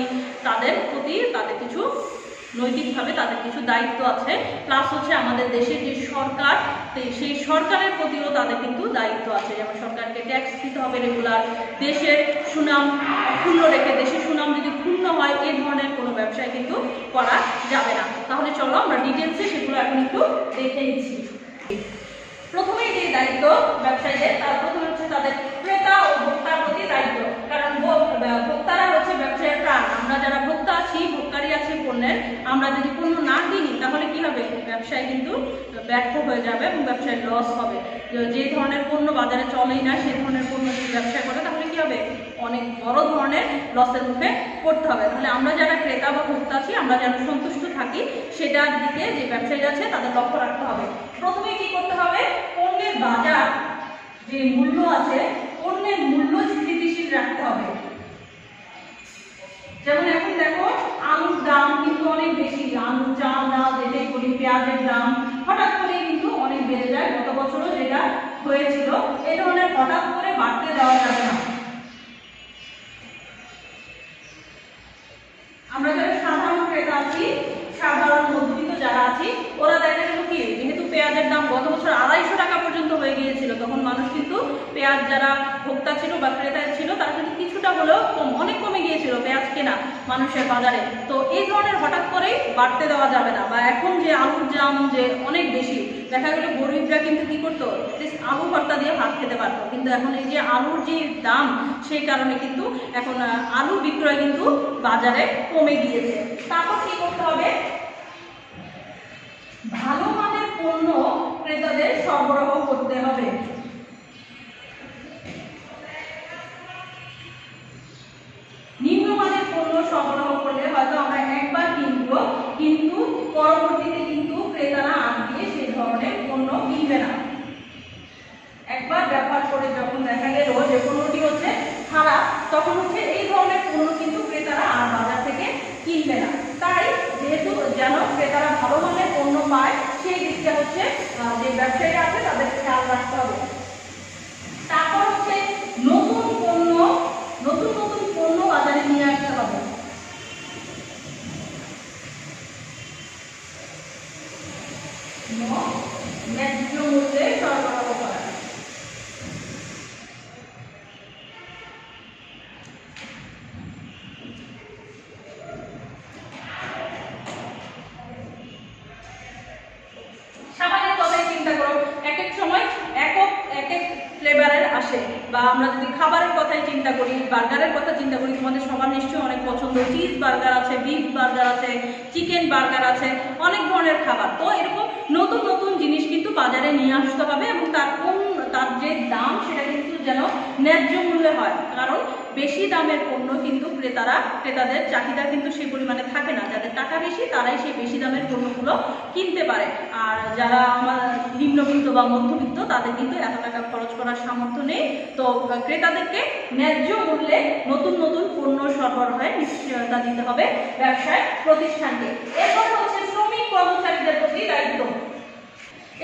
তাদের প্রতি তাদের কিছু নৈতিকভাবে তাদের কিছু দায়িত্ব আছে, প্লাস হচ্ছে আমাদের দেশের যে সরকার সেই সরকারের প্রতিও তাদের কিন্তু দায়িত্ব আছে। যেমন সরকারকে ট্যাক্স দিতে হবে রেগুলার, দেশের সুনাম ক্ষুণ্ণ রেখে, দেশের সুনাম যদি ক্ষুণ্ণ হয় এই ধরনের কোনো ব্যবসায় কিন্তু করা যাবে না। তাহলে চলো আমরা ডিটেলসে সেগুলো এখন একটু দেখে নিচ্ছি। প্রথমেই যে দায়িত্ব ব্যবসায়ীদের, তার প্রথমে হচ্ছে তাদের ক্রেতা ও ভোক্তার প্রতি দায়িত্ব। কারণ ভোক্তারা হচ্ছে ব্যবসায়ের প্রাণ। আমরা যারা ভোক্তা আছি, ভোক্তারই আছি পণ্যের, আমরা যদি পণ্য না কিনি তাহলে কি হবে, ব্যবসায় কিন্তু ব্যর্থ হয়ে যাবে এবং ব্যবসায় লস হবে। যে ধরনের পণ্য বাজারে চলেই না সেই ধরনের পণ্য যদি ব্যবসা করে তাহলে কি হবে, অনেক বড় ধরনের লসের মুখে পড়তে হবে। তাহলে আমরা যারা ক্রেতা বা ভোক্তা আছি আমরা যেন সন্তুষ্ট থাকি সেটার দিকে যে ব্যবসায়ীরা আছে তাদের লক্ষ্য রাখতে হবে। প্রথমে কি করতে হবে, পণ্যের বাজার যে মূল্য আছে পণ্যের মূল্য স্থিতিশীল রাখতে হবে। যেমন এখন দেখো আলুর দাম কিন্তু অনেক বেশি, আলু, চাল, ডাল যেটাই করি, পেঁয়াজের দাম হঠাৎ করে কিন্তু অনেক বেড়ে যায়। গত বছরও যেটা হয়েছিল, এই ধরনের হঠাৎ করে বাড়তে দেওয়া যাবে না। আমরা যারা সাধারণ ক্রেতা আছি, সাধারণ মধ্যবিত্ত যারা আছি, ওরা দেখা গেল কি, যেহেতু পেঁয়াজের দাম গত বছর 250 টাকা পর্যন্ত হয়ে গিয়েছিল, তখন মানুষ কিন্তু পেঁয়াজ যারা ভোক্তা ছিল বা ক্রেতা ছিল তারা কিন্তু কিছুটা হলেও অনেক কমে গিয়েছিল, পেঁয়াজ কেনা মানুষের বাজারে। তো এই ধরনের হঠাৎ করেই বাড়তে দেওয়া যাবে না। বা এখন যে আলুর দাম যে অনেক বেশি, দেখা গেল গরিবরা কিন্তু কি করতো, আলু ভর্তা দিয়ে ভাত খেতে পারতো, কিন্তু এখন এই যে আলুর যে দাম, সেই কারণে কিন্তু এখন আলু বিক্রয় কিন্তু বাজারে কমে গিয়েছে। তারপর কি করতে হবে, ভালো মানের পণ্য ক্রেতাদের সরবরাহ করতে হবে। নিম্নমানের পণ্য সরবরাহ করলে হয়তো আমরা একবার কিনবো, কিন্তু পরবর্তীতে কিন্তু ক্রেতারা আর দিয়ে সেই ধরনের পণ্য কিনবে না। একবার ব্যবহার করে যখন দেখা গেল যে পণ্যটি হচ্ছে খারাপ, তখন হচ্ছে এই ধরনের পণ্য কিন্তু ক্রেতারা আর বাজার থেকে কিনবে না। তাই যেহেতু যেন ক্রেতারা ভালো মানের পণ্য পায়, সেই দিকটা হচ্ছে যে ব্যবসায়ীরা আছে তাদের খেয়াল রাখতে হবে। তারপর হচ্ছে নতুন নতুন পণ্য বাজারে নিয়ে আসতে হবে। ন্যায্য মূল্যে সরবরাহ করা। সাবানের কথাই চিন্তা করো, এক এক সময় এক এক ফ্লেভারের আসে। বা আমরা যদি খাবারের কথাই চিন্তা করি, বার্গারের কথা চিন্তা করি, তোমাদের সবার নিশ্চয়ই অনেক পছন্দ, চিজ বার্গার আছে, বিফ বার্গার আছে, চিকেন বার্গার আছে, অনেক ধরনের খাবার। তো এরকম নতুন নতুন জিনিস কিন্তু বাজারে নিয়ে আসতে হবে, এবং তার যে দাম সেটা কিন্তু যেন ন্যায্য মূল্যে হয়। কারণ বেশি দামের পণ্য কিন্তু ক্রেতাদের চাহিদা কিন্তু সেই পরিমাণে থাকে না। যাদের টাকা বেশি তারাই সেই বেশি দামের পণ্যগুলো কিনতে পারে, আর যারা আমার নিম্নবিত্ত বা মধ্যবিত্ত তাদের কিন্তু এত টাকা খরচ করার সামর্থ্য নেই। তো ক্রেতাদেরকে ন্যায্য মূল্যে নতুন নতুন পণ্য সরবরাহের নিশ্চয়তা দিতে হবে ব্যবসায় প্রতিষ্ঠানকে। এরপর হচ্ছে শ্রমিক কর্মচারীদের প্রতি দায়িত্ব।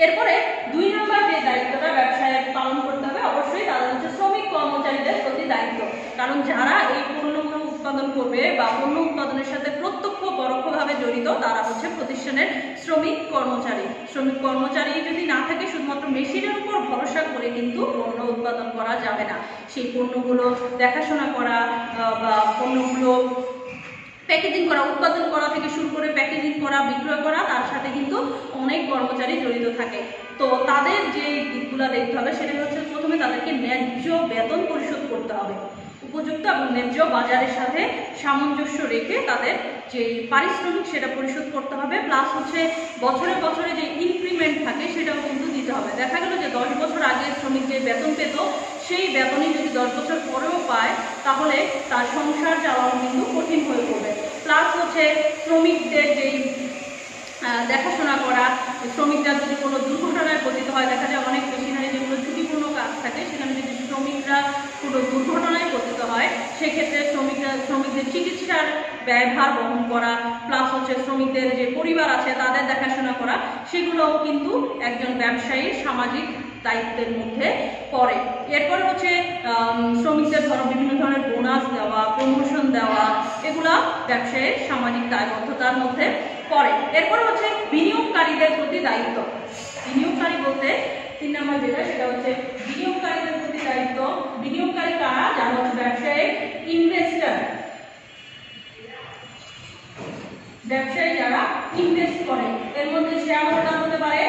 এরপরে 2 নম্বর যে দায়িত্বটা ব্যবসায় পালন করতে হবে, অবশ্যই তাদের হচ্ছে শ্রমিক কর্মচারীদের প্রতি দায়িত্ব। কারণ যারা এই পণ্যগুলো উৎপাদন করবে বা পণ্য উৎপাদনের সাথে প্রত্যক্ষ পরোক্ষভাবে জড়িত, তারা হচ্ছে প্রতিষ্ঠানের শ্রমিক কর্মচারী। শ্রমিক কর্মচারী যদি না থাকে, শুধুমাত্র মেশিনের উপর ভরসা করে কিন্তু পণ্য উৎপাদন করা যাবে না। সেই পণ্যগুলো দেখাশোনা করা বা পণ্যগুলো প্যাকেজিং করা, উৎপাদন করা থেকে শুরু করে প্যাকেজিং করা, বিক্রয় করা, তার সাথে কিন্তু অনেক কর্মচারী জড়িত থাকে। তো তাদের যে দিকগুলো দেখতে হবে সেটা হচ্ছে, প্রথমে তাদেরকে ন্যায্য বেতন পরিশোধ করতে হবে। উপযুক্ত এবং ন্যায্য বাজারের সাথে সামঞ্জস্য রেখে তাদের যে পারিশ্রমিক সেটা পরিশোধ করতে হবে। প্লাস হচ্ছে বছরে বছরে যে ইনক্রিমেন্ট থাকে সেটাও কিন্তু দিতে হবে। দেখা গেল যে 10 বছর আগে শ্রমিক যে বেতন পেত, সেই বেতনই যদি 10 বছর পরেও পায়, তাহলে তার সংসার চালানো কিন্তু কঠিন হয়ে পড়বে। প্লাস হচ্ছে শ্রমিকদের যেই দেখাশোনা করা, শ্রমিকরা যদি কোনো দুর্ঘটনায় পতিত হয়, দেখা যায় অনেক মেশিনারি যেগুলো ঝুঁকিপূর্ণ কাজ থাকে, সেখানে যদি শ্রমিকরা কোনো দুর্ঘটনায় পতিত হয়, সেক্ষেত্রে শ্রমিকদের চিকিৎসার ব্যয়ভার বহন করা, প্লাস হচ্ছে শ্রমিকদের যে পরিবার আছে তাদের দেখাশোনা করা, সেগুলোও কিন্তু একজন ব্যবসায়ীর সামাজিক দায়িত্বের মধ্যে পড়ে। এরপর হচ্ছে শ্রমিকদের বিভিন্ন ধরনের বোনাস দেওয়া, প্রমোশন দেওয়া, এগুলা ব্যবসায়ের সামাজিক দায়বদ্ধতার মধ্যে পড়ে। এরপর হচ্ছে বিনিয়োগকারীদের প্রতি দায়িত্ব। বিনিয়োগকারী বলতে 3 নম্বর যেটা, সেটা হচ্ছে বিনিয়োগকারীদের প্রতি দায়িত্ব। বিনিয়োগকারী কারা? যারা হচ্ছে ব্যবসায়িক ইনভেস্টর, ব্যবসায়ী যারা ইনভেস্ট করে। এর মধ্যে শেয়ার হোল্ডার হতে পারে,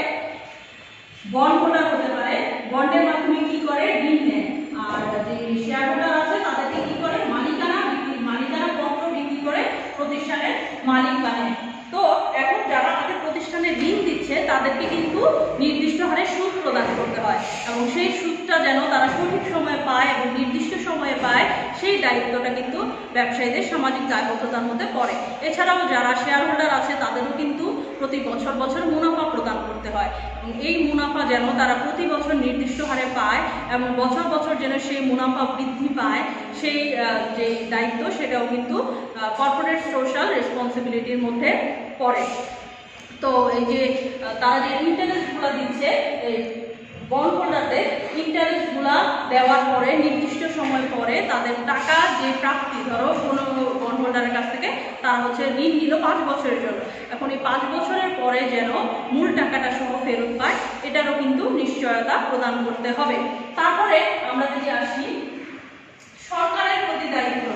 বন্ড হোল্ডার হতে পারে। বন্ডের মাধ্যমে কি করে? ঋণ নেয়। আর যে শেয়ার হোল্ডার আছে তাদেরকে কি করে? মালিকানা পত্র বিক্রি করে প্রতিষ্ঠানের মালিক বানায়। তো এখন যারা তাদের প্রতিষ্ঠানে ঋণ দিচ্ছে, তাদেরকে কিন্তু নির্দিষ্ট হারে সুদ প্রদান করতে হয়, এবং সেই সুদটা যেন তারা সঠিক সময়ে পায় এবং নির্দিষ্ট সময়ে পায়, সেই দায়িত্বটা কিন্তু ব্যবসায়ীদের সামাজিক দায়বদ্ধতার মধ্যে পড়ে। এছাড়াও যারা শেয়ার হোল্ডার আছে তাদেরও কিন্তু প্রতি বছর মুনাফা প্রদান করতে হয়, এবং এই মুনাফা যেন তারা প্রতি বছর নির্দিষ্ট হারে পায় এবং বছর যেন সেই মুনাফা বৃদ্ধি পায়, সেই যে দায়িত্ব সেটাও কিন্তু কর্পোরেট সোশ্যাল রেসপন্সিবিলিটির মধ্যে পড়ে। তো এই যে তারা যে ইন্টারেস্টগুলো দিচ্ছে, এই বন্ড হোল্ডারদের ইন্টারেস্টগুলো দেওয়ার পরে নির্দিষ্ট সময় পরে তাদের টাকা যে প্রাপ্তি, ধরো কোনো বন্ড হোল্ডারের কাছ থেকে তারা হচ্ছে ঋণ নিল 5 বছরের জন্য, এখন এই 5 বছরের পরে যেন মূল টাকাটা সহ ফেরত পায়, এটারও কিন্তু নিশ্চয়তা প্রদান করতে হবে। তারপরে আমরা যদি আসি সরকারের প্রতি দায়িত্ব।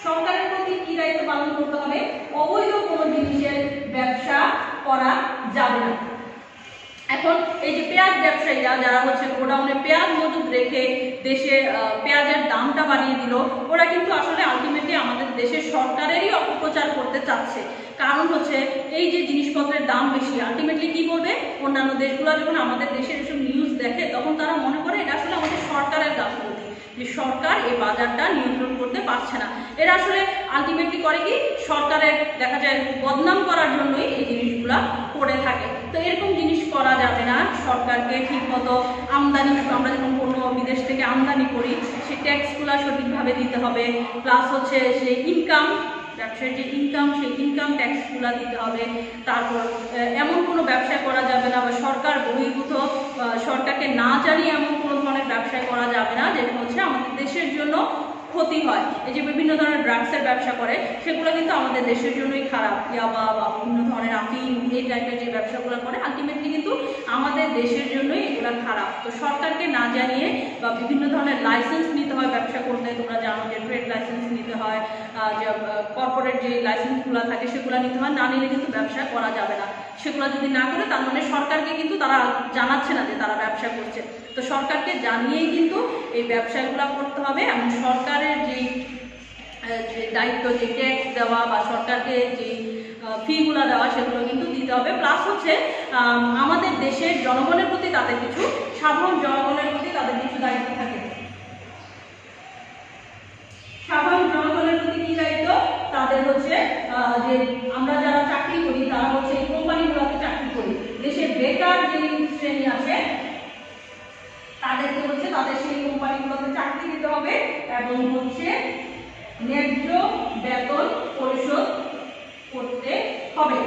সরকারের প্রতি কি দায়িত্ব পালন করতে হবে? অবৈধ কোনো জিনিসের ব্যবসা করা যাবে না। এখন এই যে পেঁয়াজ ব্যবসায়ীরা যারা হচ্ছে গোডাউনে পেঁয়াজ মজুদ রেখে দেশে পেঁয়াজের দামটা বাড়িয়ে দিল, ওরা কিন্তু আসলে আলটিমেটলি আমাদের দেশের সরকারেরই অপপ্রচার করতে চাচ্ছে। কারণ হচ্ছে এই যে জিনিসপত্রের দাম বেশি, আলটিমেটলি কি করবে, অন্যান্য দেশগুলো যখন আমাদের দেশের এসব নিউজ দেখে তখন তারা মনে করে এটা আসলে আমাদের সরকারের গাফিলতি, যে সরকার এই বাজারটা নিয়ন্ত্রণ করতে পারছে না। এরা আসলে আলটিমেটলি করে কি, সরকারের দেখা যায় বদনাম করার জন্যই এই জিনিসগুলা করে থাকে। তো এরকম জিনিস করা যাবে না। সরকারকে ঠিকমতো আমদানি, আমরা যখন কোনো বিদেশ থেকে আমদানি করি সেই ট্যাক্সগুলো সঠিকভাবে দিতে হবে, প্লাস হচ্ছে যে ইনকাম, ব্যবসার যে ইনকাম সেই ইনকাম ট্যাক্সগুলো দিতে হবে। তারপর এমন কোনো ব্যবসা করা যাবে না বা সরকার বহির্ভূত, সরকারকে না জানিয়ে এমন কোনো ধরনের ব্যবসা করা যাবে না যেটা হচ্ছে আমাদের দেশের জন্য ক্ষতি হয়। এই যে বিভিন্ন ধরনের ড্রাগসের ব্যবসা করে সেগুলো কিন্তু আমাদের দেশের জন্যই খারাপ, ইয়াবা বা বিভিন্ন ধরনের আফিম এই টাইপের যে ব্যবসাগুলো করে আলটিমেটলি কিন্তু আমাদের দেশের জন্যই এগুলো খারাপ। তো সরকারকে না জানিয়ে বা বিভিন্ন ধরনের লাইসেন্স নিতে হয় ব্যবসা করতে, তোমরা জানো যে ট্রেড লাইসেন্স নিতে হয়, যে কর্পোরেট যে লাইসেন্সগুলো থাকে সেগুলো নিতে হয়, না নিলে কিন্তু ব্যবসা করা যাবে না। সেগুলো যদি না করে তার মানে সরকারকে কিন্তু তারা জানাচ্ছে না যে তারা ব্যবসা করছে। তো সরকারকে জানিয়েই কিন্তু এই ব্যবসাগুলো করতে হবে এবং সরকারের যে দায়িত্ব, যে ট্যাক্স দেওয়া বা সরকারকে যে ফিগুলো দেওয়া সেগুলো কিন্তু দিতে হবে। প্লাস হচ্ছে আমাদের দেশের জনগণের প্রতি তাদের কিছু, সাধারণ জনগণের প্রতি তাদের কিছু দায়িত্ব থাকে। সাধারণ জনগণের প্রতি কি দায়িত্ব? তাদের হচ্ছে যে আমরা যারা চাকরি করি তারা হচ্ছে এই কোম্পানিগুলোতে চাকরি করি, দেশের বেকার যে শ্রেণী আছে তাদেরকে হচ্ছে তাদের সেই কোম্পানিগুলোতে চাকরি দিতে হবে এবং হচ্ছে ন্যায্য বেতন পরিশোধ করতে হবে।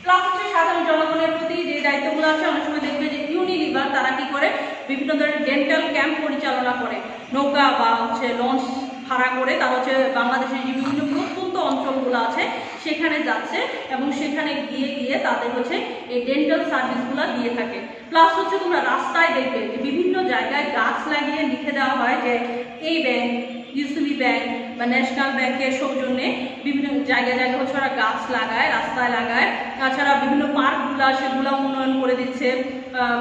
প্লাস হচ্ছে সাধারণ জনগণের প্রতি যে দায়িত্বগুলো আছে, অনেক সময় দেখবে যে ইউনিলিভার তারা কি করে, বিভিন্ন ধরনের ডেন্টাল ক্যাম্প পরিচালনা করে, নৌকা বা হচ্ছে লঞ্চ ভাড়া করে তারা হচ্ছে বাংলাদেশের যে বিভিন্ন প্রত্যন্ত অঞ্চলগুলো আছে সেখানে যাচ্ছে এবং সেখানে গিয়ে গিয়ে তাদের হচ্ছে এই ডেন্টাল সার্ভিসগুলো দিয়ে থাকে। প্লাস হচ্ছে তোমরা রাস্তায় দেখবে যে বিভিন্ন জায়গায় গাছ লাগিয়ে লিখে দেওয়া হয় যে এই ব্যাংক, ইউসিবি ব্যাংক বা ন্যাশনাল ব্যাংকের সৌজন্যে বিভিন্ন জায়গায় জায়গায় হচ্ছে ওরা গাছ লাগায়, রাস্তায় লাগায়। তাছাড়া বিভিন্ন পার্কগুলো সেগুলো উন্নয়ন করে দিচ্ছে।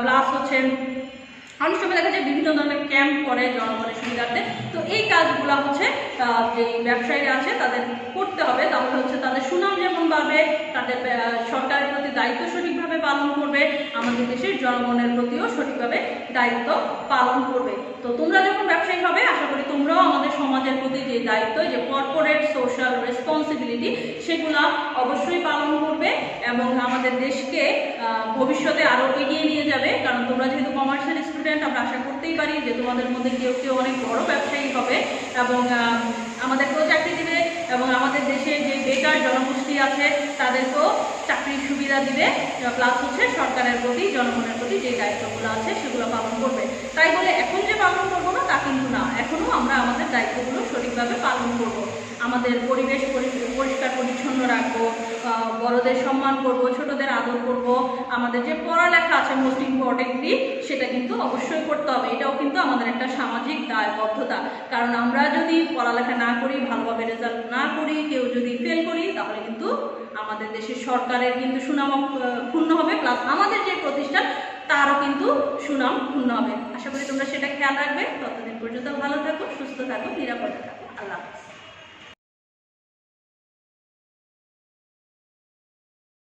প্লাস হচ্ছে অনেক সময় দেখা যায় বিভিন্ন ধরনের ক্যাম্প করে জনগণের সুবিধার্থে। তো এই কাজগুলো হচ্ছে যে ব্যবসায়ীরা আছে তাদের করতে হবে, তাহলে হচ্ছে তাদের সুনাম যেমন বাড়বে, তাদের সরকারের প্রতি দায়িত্ব সঠিকভাবে পালন করবে, আমাদের দেশের জনগণের প্রতিও সঠিকভাবে দায়িত্ব পালন করবে। তো তোমরা যখন ব্যবসায়ী হবে আশা করি তোমরাও আমাদের সমাজের প্রতি যে দায়িত্ব, যে কর্পোরেট সোশ্যাল রেসপন্সিবিলিটি সেগুলো অবশ্যই পালন করবে এবং আমাদের দেশকে ভবিষ্যতে আরও এগিয়ে নিয়ে যাবে। কারণ তোমরা যেহেতু কমার্শিয়াল স্টুডেন্ট, আমরা আশা করতেই পারি যে তোমাদের মধ্যে কেউ কেউ অনেক বড় ব্যবসায়ী হবে এবং আমাদেরকেও চাকরি দিবে এবং আমাদের দেশে যে বেকার জনগোষ্ঠী আছে তাদেরকেও চাকরির সুবিধা দিবে। প্লাস হচ্ছে সরকারের প্রতি, জনগণের প্রতি যে দায়িত্বগুলো আছে সেগুলো পালন করবে। তাই বলে এখন যে পালন করবো না তা কিন্তু না, এখনও আমরা আমাদের দায়িত্বগুলো সঠিকভাবে পালন করব। আমাদের পরিবেশ পরিষ্কার পরিচ্ছন্ন রাখবো, বড়দের সম্মান করব, ছোটদের আদর করব, আমাদের যে পড়ালেখা আছে মোস্ট ইম্পর্টেন্টলি সেটা কিন্তু অবশ্যই করতে হবে। এটাও কিন্তু আমাদের একটা সামাজিক দায়বদ্ধতা। কারণ আমরা যদি পড়ালেখা না করি, ভালোভাবে রেজাল্ট না করি, কেউ যদি ফেল করি, তাহলে কিন্তু আমাদের দেশের সরকারের কিন্তু সুনাম ক্ষুণ্ণ হবে, প্লাস আমাদের যে প্রতিষ্ঠান তারও কিন্তু সুনাম ক্ষুণ্ণ হবে। আশা করি তোমরা সেটা খেয়াল রাখবে। ততদিন পর্যন্ত ভালো থাকো, সুস্থ থাকো, নিরাপদে থাকো। আল্লাহ হাফেজ।